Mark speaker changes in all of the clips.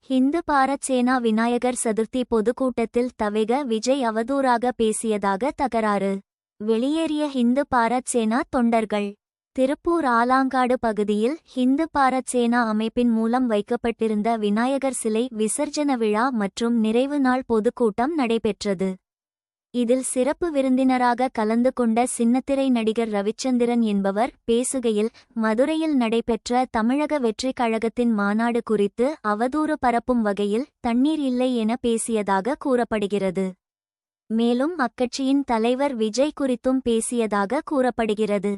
Speaker 1: ஹிந்து பாரத் சேனா விநாயகர் சதுர்த்தி பொதுக்கூட்டத்தில் தவிக விஜய் அவதூறாக பேசியதாக தகராறு. வெளியேறிய ஹிந்து பாரத் சேனா தொண்டர்கள். திருப்பூர் ஆலாங்காடு பகுதியில் ஹிந்து பாரத் சேனா அமைப்பின் மூலம் வைக்கப்பட்டிருந்த விநாயகர் சிலை விசர்ஜன விழா மற்றும் நிறைவு நாள் பொதுக்கூட்டம் நடைபெற்றது. இதில் சிறப்பு விருந்தினராக கலந்து கொண்ட சின்னத்திரை நடிகர் ரவிச்சந்திரன் என்பவர் பேசுகையில், மதுரையில் நடைபெற்ற தமிழக வெற்றிக் கழகத்தின் மாநாடு குறித்து அவதூறு பரப்பும் வகையில் தண்ணீர் இல்லை என பேசியதாக கூறப்படுகிறது. மேலும் அக்கட்சியின் தலைவர் விஜய் குறித்தும் பேசியதாக கூறப்படுகிறது.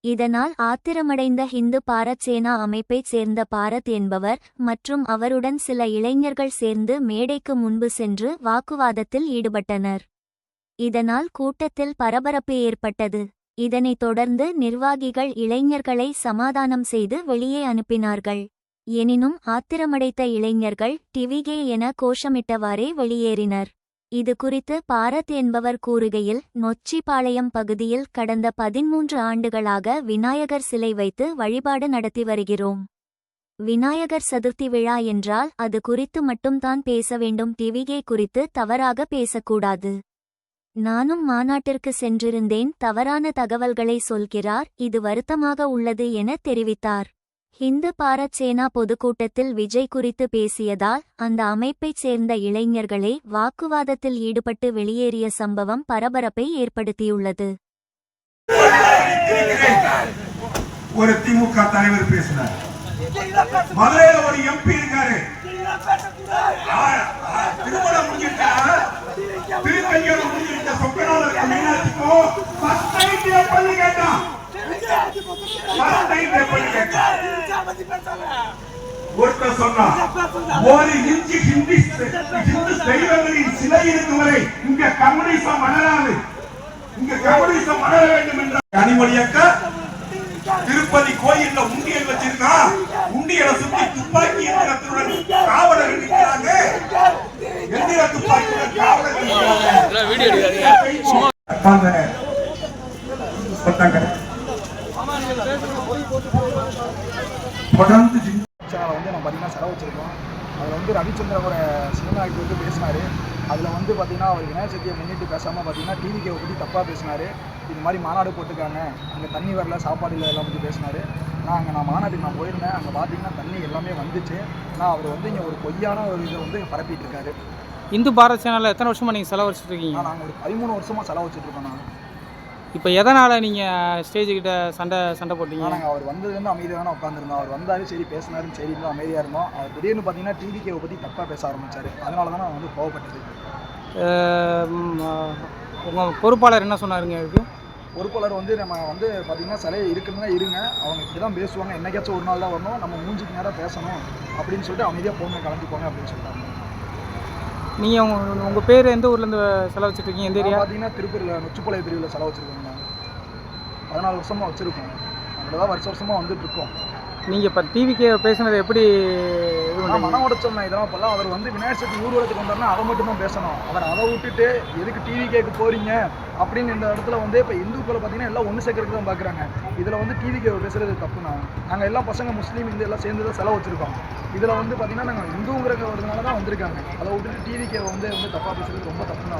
Speaker 1: இதனால் ஆத்திரமடைந்த ஹிந்து பாரத் சேனா அமைப்பைச் சேர்ந்த பாரத் என்பவர் மற்றும் அவருடன் சில இளைஞர்கள் சேர்ந்து மேடைக்கு முன்பு சென்று வாக்குவாதத்தில் ஈடுபட்டனர். இதனால் கூட்டத்தில் பரபரப்பு ஏற்பட்டது. இதனைத் தொடர்ந்து நிர்வாகிகள் இளைஞர்களை சமாதானம் செய்து வெளியே அனுப்பினார்கள். எனினும் ஆத்திரமடைத்த இளைஞர்கள் டிவிகே என கோஷமிட்டவாறே வெளியேறினர். இது குறித்து பாரத் என்பவர் கூறுகையில், நொச்சிபாளையம் பகுதியில் கடந்த 13 ஆண்டுகளாக விநாயகர் சிலை வைத்து வழிபாடு நடத்தி வருகிறோம். விநாயகர் சதுர்த்தி விழா என்றால் அது குறித்து மட்டும்தான் பேச வேண்டும். டிவிகே குறித்து தவறாக பேசக்கூடாது. நானும் மாநாட்டிற்கு சென்றிருந்தேன். தவறான தகவல்களை சொல்கிறார். இது வருத்தமாக உள்ளது என தெரிவித்தார். ஹிந்து பாரத் சேனா பொதுக்கூட்டத்தில் விஜய் குறித்து பேசியதால் அந்த அமைப்பைச் சேர்ந்த இளைஞர்களே வாக்குவாதத்தில் ஈடுபட்டு வெளியேறிய சம்பவம் பரபரப்பை ஏற்படுத்தியுள்ளது.
Speaker 2: ஒரு திமுக தலைவர் பேசினார். மதுரையில் ஒரு எம்பி இருக்காரு. திருமணம் முடிஞ்சிருக்கா, திருக்கல்யாணம் முடிஞ்சிருக்க சொக்கநாதர் மீனாட்சிக்கும் பள்ளி கேட்டான். ஒருத்தர் சொன்னா, ஒரு இன்ச்சு ஹிந்து தெய்வங்களின் சிலை இருக்கும் வரை இங்க கம்யூனிசம் வளராது, இங்க கம்யூனிசம் வளர வேண்டும் என்ற கனிமொழியக்கா திருப்பதி கோயில்ல உண்டியல் வச்சிருக்கான். உண்டியலை சுத்தி துப்பாக்கி எந்திரத்துடன் காவலர்கள் நிற்கிறாங்க. எந்திர துப்பாக்கியுடன் காவலர்கள்
Speaker 3: செலவு வச்சிருக்கோம். அதில் ரவிச்சந்திரனோட சினிமா ஆக்டர் பேசினாரு. அதில் பார்த்தீங்கன்னா அவர் விநாயகர் சதுர்த்தியை முன்னிட்டு பேசாமல் பார்த்தீங்கன்னா டிவிகேவை பற்றி தப்பாக பேசினார். இது மாதிரி மாநாடு போட்டுருக்காங்க, அங்கே தண்ணி வரல, சாப்பாடு இல்லை, எல்லாம் பற்றி பேசினார். ஆனால் நான் மாநாட்டுக்கு போயிருந்தேன். அங்கே பார்த்தீங்கன்னா தண்ணி எல்லாமே வந்துச்சு. ஆனால் அவர் இங்கே ஒரு பொய்யான ஒரு இதை பரப்பிட்டு இருக்காரு.
Speaker 4: இந்து பாரத் சேனலில் எத்தனை வருஷமாக நீங்கள் செலவு வச்சுருக்கீங்க?
Speaker 3: நாங்கள் ஒரு 13 வருஷமாக செலவு வச்சுட்ருக்கோம். நான்
Speaker 4: இப்போ எதனால் நீங்கள் ஸ்டேஜுக்கிட்ட சண்டை போட்டீங்க?
Speaker 3: நாங்கள் அவர் வந்ததுலேருந்து அமைதியாக தானே உட்காந்துருந்தோம். அவர் வந்தார், சரி பேசினாருன்னு சரி இருந்தால் அமைதியாக இருந்தோம். அவர் திடீர்னு பார்த்தீங்கன்னா டிவிகேவை பற்றி தப்பாக பேச ஆரம்பித்தார். அதனால தான் நான் கோவப்பட்டது.
Speaker 4: உங்கள் பொறுப்பாளர் என்ன சொன்னாருங்க? இதுக்கு
Speaker 3: பொறுப்பாளர் நம்ம பார்த்திங்கன்னா சிலை இருக்குன்னு தான் இருங்க, அவங்க இப்படி தான் பேசுவாங்க, என்னைக்காச்சும் ஒரு நாள் தான் வரணும், நம்ம மூஞ்சிக்கு நேரம் பேசணும் அப்படின்னு சொல்லிட்டு அமைதியாக போங்க, கலந்துக்கோங்க அப்படின்னு சொல்லிட்டாங்க.
Speaker 4: நீங்கள் உங்கள் பேர் எந்த ஊர்லேருந்து செலவு வச்சுருக்கீங்க? எந்த ஏரியா?
Speaker 3: பார்த்தீங்கன்னா திருப்பூரில் நொச்சிப்பாளையம் பிரிவில் செலவு வச்சுருக்கோங்க. 14 வருஷமாக வச்சுருக்கோம். அதில் தான் வருஷமாக வந்துட்டுருக்கோம். நீங்கள் இப்போ டிவிக்கு பேசுனது எப்படி மன உடைச்சோம்? இதெல்லாம் இப்போல்லாம் அவர் விநாயகர் சதுர்த்தி ஊர்வலத்துக்கு வந்தாருன்னா அதை மட்டும் தான் பேசணும். அவர் அதை விட்டுட்டு எதுக்கு டிவிகேக்கு போகிறீங்க அப்படின்னு இந்த இடத்துல இப்போ இந்துக்களை பார்த்தீங்கன்னா எல்லாம் ஒன்று சேர்க்கறதுக்கு தான் பார்க்குறாங்க. இதில் டிவிகேவை பேசுகிறது தப்புனா, நாங்கள் எல்லாம் பசங்க முஸ்லீம் இந்து எல்லாம் சேர்ந்து தான் செலவு வச்சுருக்கோம். இதில் பார்த்தீங்கன்னா நாங்கள் இந்துங்கிறதுனால தான் வந்திருக்காங்க. அதை விட்டுட்டு டிவிகேவை தப்பாக பேசுகிறது ரொம்ப தப்புன்னு